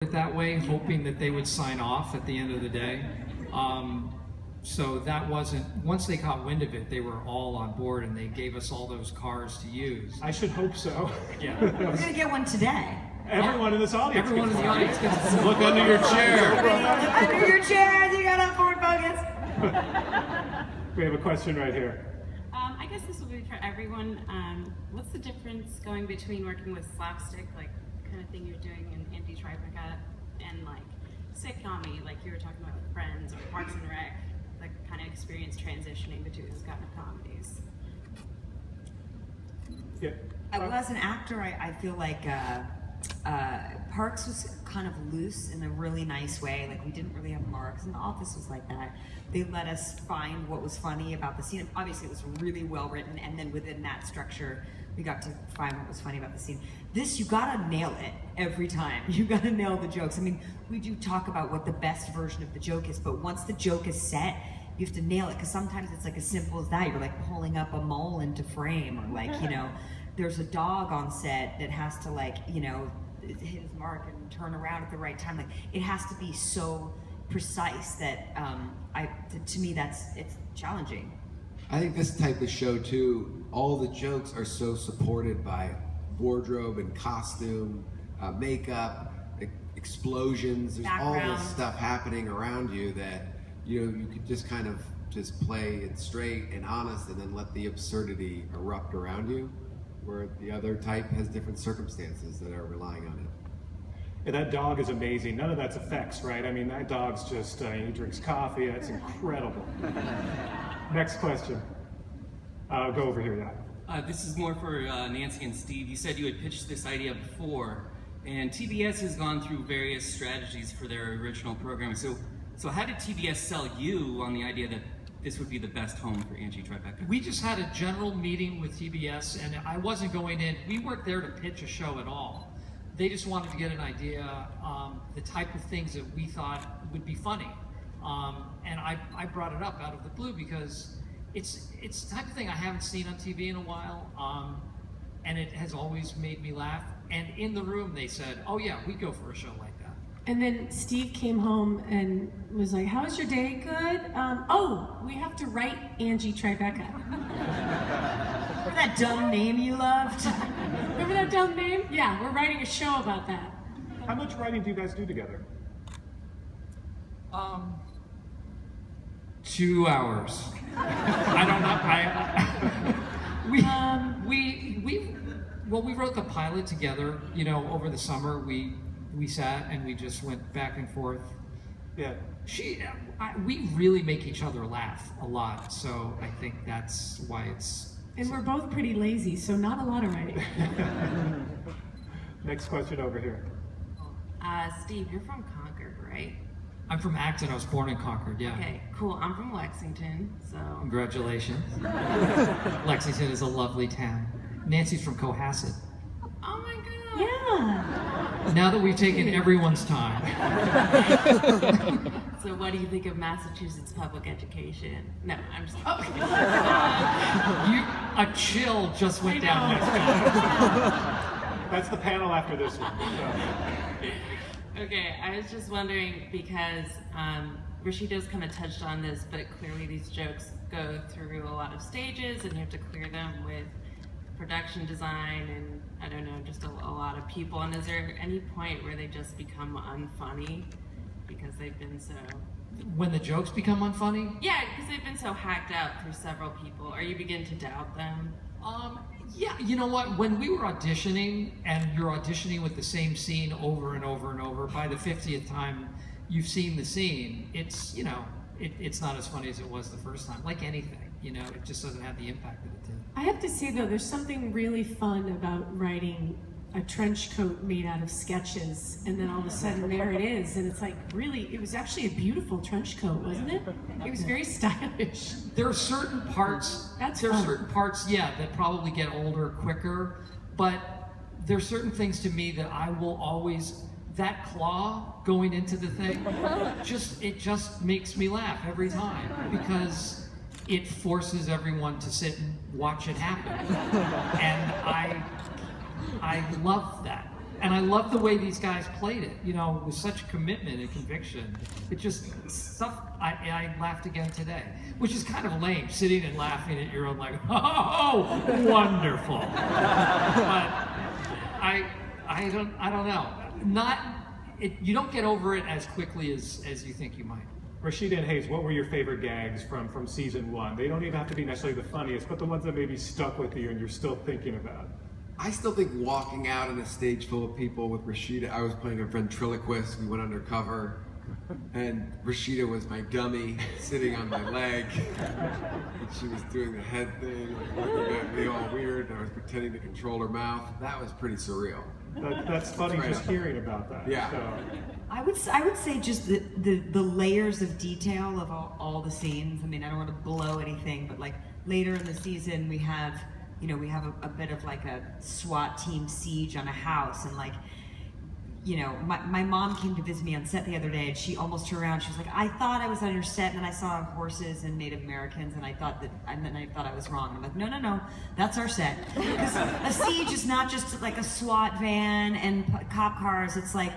it that way, hoping that they would sign off at the end of the day. So that wasn't, once they caught wind of it, they were all on board and they gave us all those cars to use. I should hope so. Yeah. We're going to get one today. Everyone in this audience Everyone in gets the one. audience gets one. Look under your chair. Look under your chairs, you got a Ford Focus. We have a question right here. I guess this will be for everyone. What's the difference going between working with slapstick, like kind of thing you're doing in Angie Tribeca, and like sitcom-y, like you were talking about with Friends or Parks and Rec, like kind of experience transitioning between those kind of comedies? Yeah. Well, as an actor, I feel like Parks was kind of loose in a really nice way. Like, we didn't really have marks, and The Office was like that. They let us find what was funny about the scene. Obviously, it was really well written, and then within that structure, we got to find what was funny about the scene. This, you gotta nail it every time. You gotta nail the jokes. I mean, we do talk about what the best version of the joke is, but once the joke is set, you have to nail it, because sometimes it's like as simple as that. You're like pulling up a mole into frame, or like, you know, there's a dog on set that has to, like, you know, hit his mark and turn around at the right time. Like, it has to be so precise that to me it's challenging. I think this type of show too, all the jokes are so supported by wardrobe and costume, makeup, explosions. There's all this stuff happening around you that, you know, you could just kind of just play it straight and honest and then let the absurdity erupt around you, where the other type has different circumstances that are relying on it. Yeah, that dog is amazing. None of that's effects, right? I mean, that dog's just, he drinks coffee. That's incredible. Next question. Go over here, yeah. This is more for Nancy and Steve. You said you had pitched this idea before, and TBS has gone through various strategies for their original programming. So how did TBS sell you on the idea that this would be the best home for Angie Tribeca? We just had a general meeting with TBS, and I wasn't going in. We weren't there to pitch a show at all. They just wanted to get an idea, the type of things that we thought would be funny. And I brought it up out of the blue because it's the type of thing I haven't seen on TV in a while, and it has always made me laugh. And in the room they said, oh yeah, we'd go for a show like that. And then Steve came home and was like, how was your day? Good? Oh, we have to write Angie Tribeca. Remember that dumb name you loved? Remember that dumb name? Yeah, we're writing a show about that. How much writing do you guys do together? 2 hours. I don't know. We wrote the pilot together. You know, over the summer we sat and we just went back and forth. Yeah. We really make each other laugh a lot, so I think that's why it's. And we're both pretty lazy, so not a lot of writing. Next question over here. Steve, you're from Concord, right? I'm from Acton. I was born in Concord. Yeah. Okay, cool. I'm from Lexington, so. Congratulations. Lexington is a lovely town. Nancy's from Cohasset. Oh my god. Yeah. Now that we've taken everyone's time. So what do you think of Massachusetts public education? No, I'm just kidding. A chill just went down. That's the panel after this one. Okay, I was just wondering because Rashida's kind of touched on this, but clearly these jokes go through a lot of stages and you have to clear them with production design and I don't know, just a lot of people. And is there any point where they just become unfunny because they've been so... When the jokes become unfunny? Yeah, because they've been so hacked out through several people, or you begin to doubt them? Yeah, you know what? When we were auditioning, and you're auditioning with the same scene over and over and over, by the 50th time you've seen the scene, it's, you know, it's not as funny as it was the first time. Like anything, you know, it just doesn't have the impact that it did. I have to say though, there's something really fun about writing a trench coat made out of sketches, and then all of a sudden there it is, and it's like, really, it was actually a beautiful trench coat, wasn't it? It was very stylish. There are certain parts, yeah, that probably get older quicker, but there's certain things to me that I will always, that claw going into the thing, it just makes me laugh every time, because it forces everyone to sit and watch it happen. And I love that. And I love the way these guys played it, you know, with such commitment and conviction. It just, stuff, I laughed again today, which is kind of lame, sitting and laughing at your own, like, oh, wonderful. But I don't know. You don't get over it as quickly as you think you might. Rashida and Hayes, what were your favorite gags from season 1? They don't even have to be necessarily the funniest, but the ones that maybe stuck with you and you're still thinking about. I still think walking out in a stage full of people with Rashida, I was playing a ventriloquist, we went undercover, and Rashida was my dummy sitting on my leg, and she was doing the head thing, like looking at me all weird, and I was pretending to control her mouth. That was pretty surreal. That's funny just hearing about that. Yeah. So. I would say just the layers of detail of all the scenes. I mean, I don't want to blow anything, but like later in the season we have a bit of like a SWAT team siege on a house, and like, you know, my mom came to visit me on set the other day, and she almost turned around. She was like, I thought I was on your set, and then I saw horses and Native Americans, and then I thought I was wrong. I'm like, no, that's our set. Because a siege is not just like a SWAT van and cop cars. It's like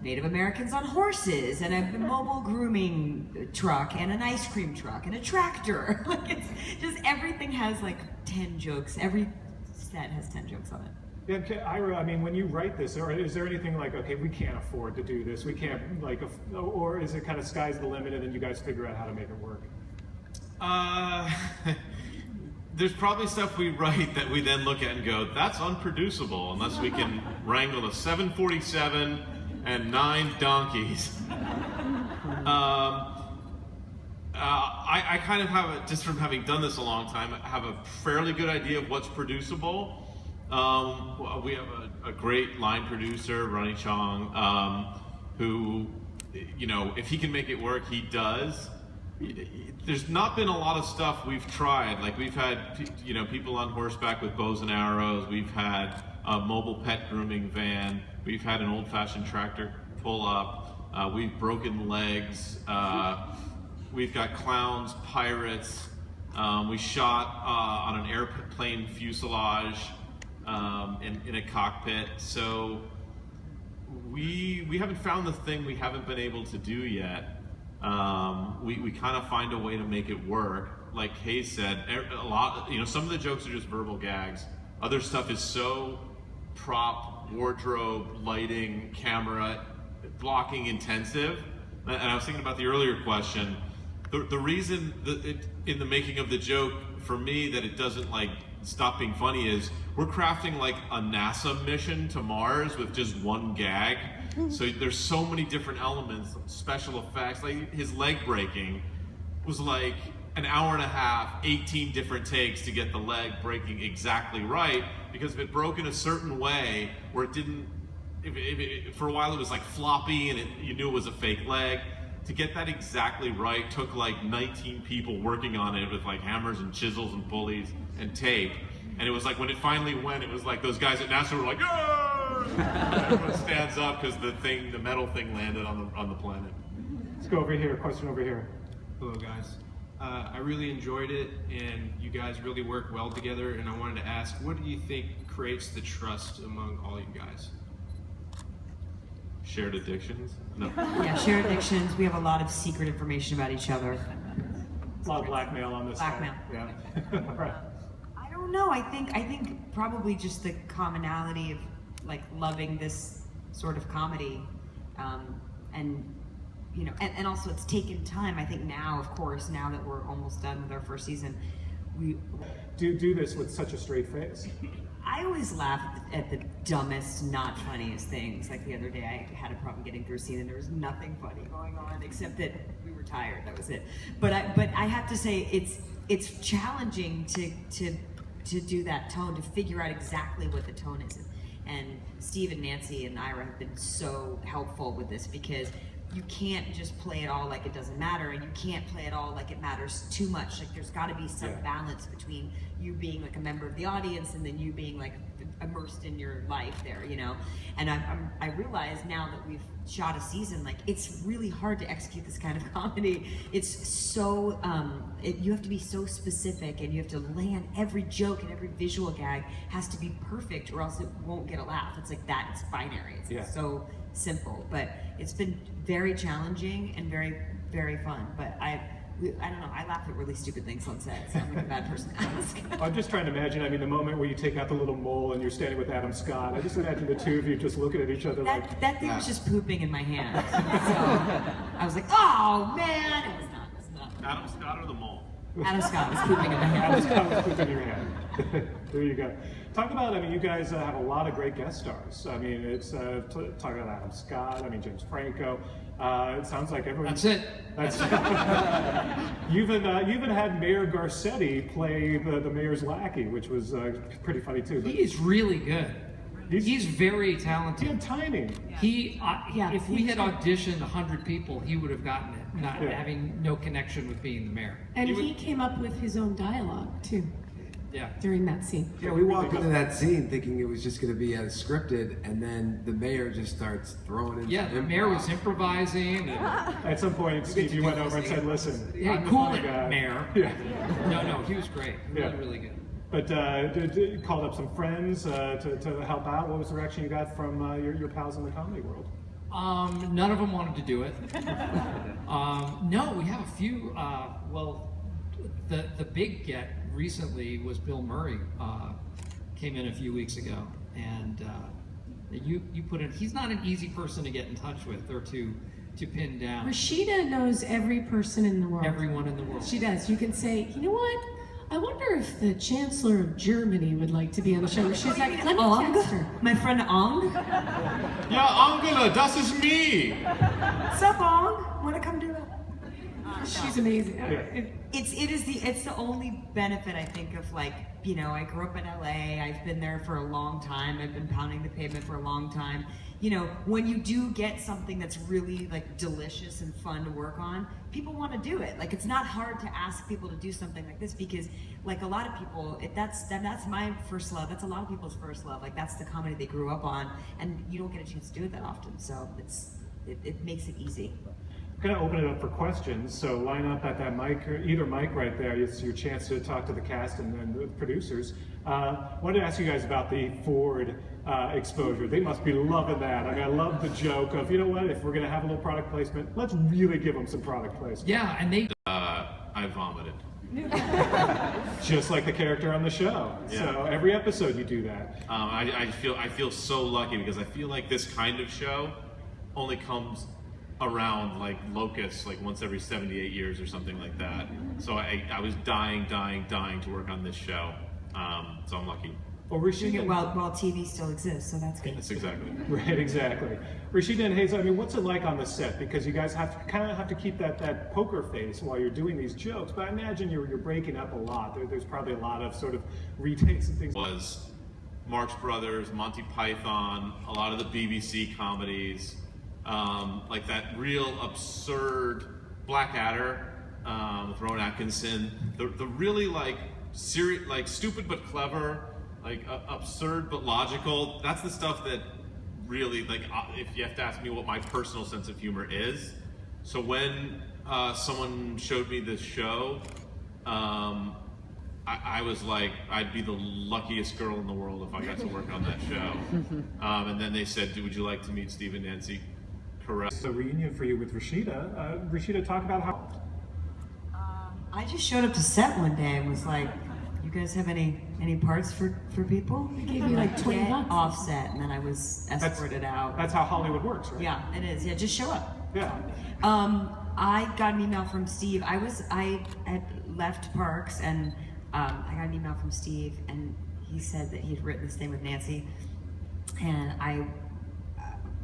Native Americans on horses, and a mobile grooming truck, and an ice cream truck, and a tractor. Like, it's just, everything has like 10 jokes. Every set has 10 jokes on it. Yeah, Ira, I mean, when you write this, or is there anything like, okay, we can't afford to do this, we can't, like, or is it kind of sky's the limit and then you guys figure out how to make it work? There's probably stuff we write that we then look at and go, that's unproducible unless we can wrangle a 747 and 9 donkeys. I kind of have a, just from having done this a long time, have a fairly good idea of what's producible. We have a great line producer, Ronnie Chong, who, you know, if he can make it work, he does. There's not been a lot of stuff we've tried. Like, we've had, you know, people on horseback with bows and arrows. We've had a mobile pet grooming van. We've had an old-fashioned tractor pull up. We've broken legs. We've got clowns, pirates. We shot on an airplane fuselage in a cockpit. So we haven't found the thing we haven't been able to do yet. We kind of find a way to make it work. Like Hayes said, a lot, you know, some of the jokes are just verbal gags. Other stuff is so prop, wardrobe, lighting, camera, blocking intensive. And I was thinking about the earlier question. The reason that in the making of the joke, for me, that it doesn't like stop being funny is we're crafting like a NASA mission to Mars with just one gag. So there's so many different elements, special effects. Like his leg breaking was like an hour and a half, 18 different takes to get the leg breaking exactly right, because if it broke in a certain way where it didn't, for a while it was like floppy and you knew it was a fake leg. To get that exactly right took like 19 people working on it with like hammers and chisels and pulleys and tape. And it was like when it finally went, it was like those guys at NASA were like, "Ah!" Everyone stands up because the metal thing landed on the planet. Let's go over here. Question over here. Hello, guys. I really enjoyed it, and you guys really work well together. And I wanted to ask, what do you think creates the trust among all you guys? Shared addictions? No. Yeah, shared addictions. We have a lot of secret information about each other. A lot of blackmail on this Blackmail. side. Yeah. All right. I don't know. I think probably just the commonality of like loving this sort of comedy, and you know, and also it's taken time. I think now, of course, now that we're almost done with our first season, we do this with such a straight face. I always laugh at the dumbest, not funniest things. Like the other day, I had a problem getting through a scene, and there was nothing funny going on except that we were tired. That was it. But I have to say, it's challenging to do that tone, to figure out exactly what the tone is. And Steve and Nancy and Ira have been so helpful with this, because you can't just play it all like it doesn't matter, and you can't play it all like it matters too much. Like there's got to be some balance between you being like a member of the audience and then you being like immersed in your life there, you know. And I realize now that we've shot a season, like it's really hard to execute this kind of comedy. It's so you have to be so specific, and you have to land every joke and every visual gag has to be perfect, or else it won't get a laugh. It's like that. It's binary. It's so simple, but it's been very challenging and very, very fun. But I don't know, I laugh at really stupid things on set, so I'm like a bad person to ask. I'm just trying to imagine, I mean, the moment where you take out the little mole and you're standing with Adam Scott, I just imagine the two of you just looking at each other like... That thing was just pooping in my hand. So I was like, oh man! It was not. Adam Scott or the mole? Adam Scott was pooping in my hand. Adam Scott was pooping in your hand. There you go. Talk about, I mean, you guys have a lot of great guest stars. I mean, it's talking about Adam Scott, I mean, James Franco. It sounds like everyone... That's it. You even had Mayor Garcetti play the mayor's lackey, which was pretty funny too. But He's really good. He's very talented. Good timing. If we had auditioned 100 people, he would have gotten it, not having no connection with being the mayor. And he came up with his own dialogue too. Yeah. During that scene. Yeah, we walked into that scene thinking it was just going to be scripted, and then the mayor just starts throwing in. Yeah, the mayor was improvising. At some point, Steve, you went over and said, "Listen, hey, I'm the cool funny it, guy." Mayor." Yeah. No, he was great. Really good. But called up some friends to help out. What was the reaction you got from your pals in the comedy world? None of them wanted to do it. No, we have a few. The big get recently was Bill Murray. Came in a few weeks ago, and you put in. He's not an easy person to get in touch with or to pin down. Rashida knows every person in the world. Everyone in the world. She does. You can say, you know what? I wonder if the Chancellor of Germany would like to be on the show. She's like, let me text her. My friend Ong. Yeah, Angela, das ist me. Sup, Ong? Wanna come do it? She's amazing. It's the only benefit I think of, like, you know, I grew up in LA, I've been there for a long time, I've been pounding the pavement for a long time. You know, when you do get something that's really like delicious and fun to work on, people want to do it. Like, it's not hard to ask people to do something like this, because like a lot of people, that's my first love. That's a lot of people's first love. Like, that's the comedy they grew up on, and you don't get a chance to do it that often. So it makes it easy. I'm going to open it up for questions, so line up at that mic, either mic right there. It's your chance to talk to the cast and then the producers. Wanted to ask you guys about the Ford exposure. They must be loving that. I mean, I love the joke of, you know what, if we're going to have a little product placement, let's really give them some product placement. Yeah, and they... I vomited. Just like the character on the show. Yeah. So every episode you do that. I feel so lucky, because I feel like this kind of show only comes around like locusts like once every 78 years or something like that. So I was dying to work on this show. So I'm lucky. Well, Rashida, while TV still exists, so that's good. That's exactly. Right, exactly. Rashida and Hazel, I mean, what's it like on the set? Because you guys have to keep that poker face while you're doing these jokes. But I imagine you're breaking up a lot. There's probably a lot of sort of retakes and things. Was Marx Brothers, Monty Python, a lot of the BBC comedies, like that real absurd Blackadder with Rowan Atkinson. The really like stupid but clever, like absurd but logical. That's the stuff that really, like, if you have to ask me what my personal sense of humor is. So when someone showed me this show, I was like, I'd be the luckiest girl in the world if I got to work on that show. And then they said, would you like to meet Steve and Nancy Carell? So reunion for you with Rashida. Rashida, talk about how... I just showed up to set one day and was like, you guys have any parts for people? I gave you like $20 offset, and then I was escorted out. That's how Hollywood works, right? Yeah, it is. Yeah, just show up. Yeah. I got an email from Steve. I had left Parks, and I got an email from Steve, and he said that he had written this thing with Nancy, and I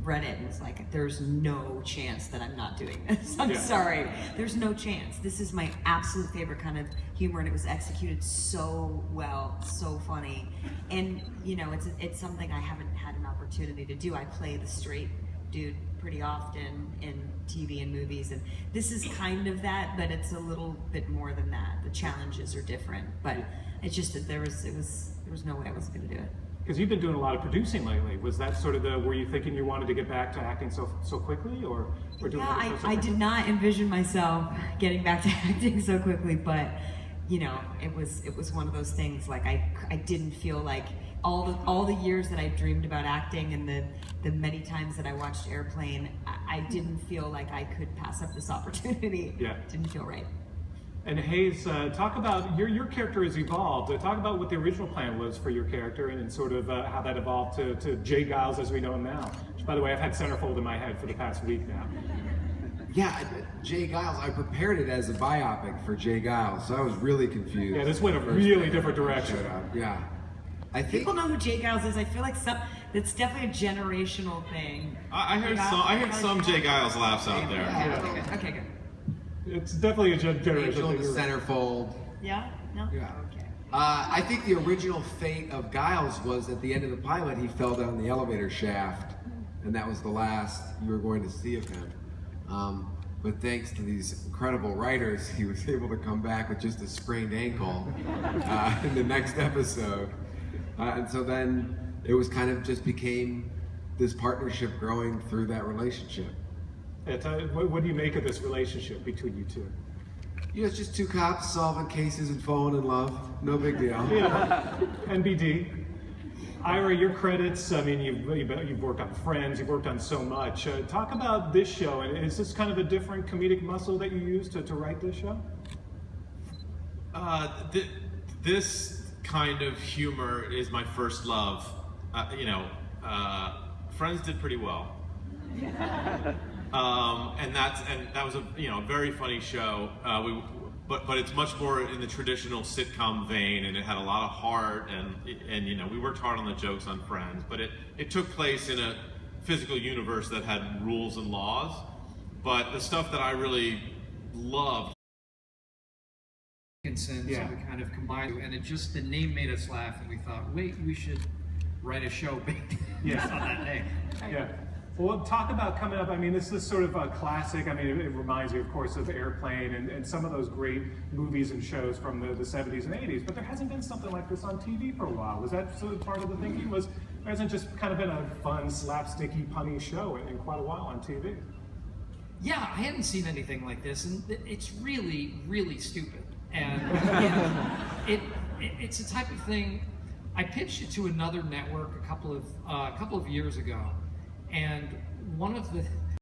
read it and was like, there's no chance that I'm not doing this. I'm sorry. There's no chance. This is my absolute favorite kind of humor, and it was executed so well, so funny. And you know, it's something I haven't had an opportunity to do. I play the straight dude pretty often in TV and movies, and this is kind of that, but it's a little bit more than that. The challenges are different, but it's just that there was no way I wasn't going to do it. Because you've been doing a lot of producing lately. Was that sort of were you thinking you wanted to get back to acting so quickly, or doing Yeah, it so I quickly? did not envision myself getting back to acting so quickly, but you know, it was one of those things. Like I didn't feel like all the years that I dreamed about acting and the many times that I watched Airplane, I didn't feel like I could pass up this opportunity. Yeah. Didn't feel right. And Hayes, talk about your character has evolved. Talk about what the original plan was for your character, and sort of how that evolved to Jay Giles as we know him now. Which, by the way, I've had centerfold in my head for the past week now. Yeah, Jay Giles, I prepared it as a biopic for Jay Giles, so I was really confused. Yeah, this went a really different direction. Yeah. I think People know who Jay Giles is. I feel like that's definitely a generational thing. I heard some Jay Giles laughs out there. Yeah. Okay, good. It's definitely a generation Angel in thing. the centerfold. Yeah? No? Yeah. Okay. I think the original fate of Giles was at the end of the pilot, he fell down the elevator shaft, and that was the last you were going to see of him. But thanks to these incredible writers, he was able to come back with just a sprained ankle in the next episode. And so then it was kind of just became this partnership growing through that relationship. Yeah, what do you make of this relationship between you two? You know, it's just two cops solving cases and falling in love. No big deal. Yeah, NBD. Ira, your credits, I mean, you've worked on Friends, you've worked on so much. Talk about this show, and is this kind of a different comedic muscle that you use to write this show? This kind of humor is my first love. Friends did pretty well. And that was a very funny show. But it's much more in the traditional sitcom vein, and it had a lot of heart, and we worked hard on the jokes on Friends. But it took place in a physical universe that had rules and laws. But the stuff that I really loved. And so we kind of combined, and the name made us laugh, and we thought, wait, we should write a show based on that name. Yeah. Well, talk about coming up. I mean, this is sort of a classic. I mean, it reminds you, of course, of Airplane and some of those great movies and shows from the 70s and 80s. But there hasn't been something like this on TV for a while. Was that sort of part of the thinking? There hasn't just kind of been a fun, slapsticky, punny show in quite a while on TV? Yeah, I hadn't seen anything like this, and it's really, really stupid. And it's a type of thing. I pitched it to another network a couple of years ago. And one of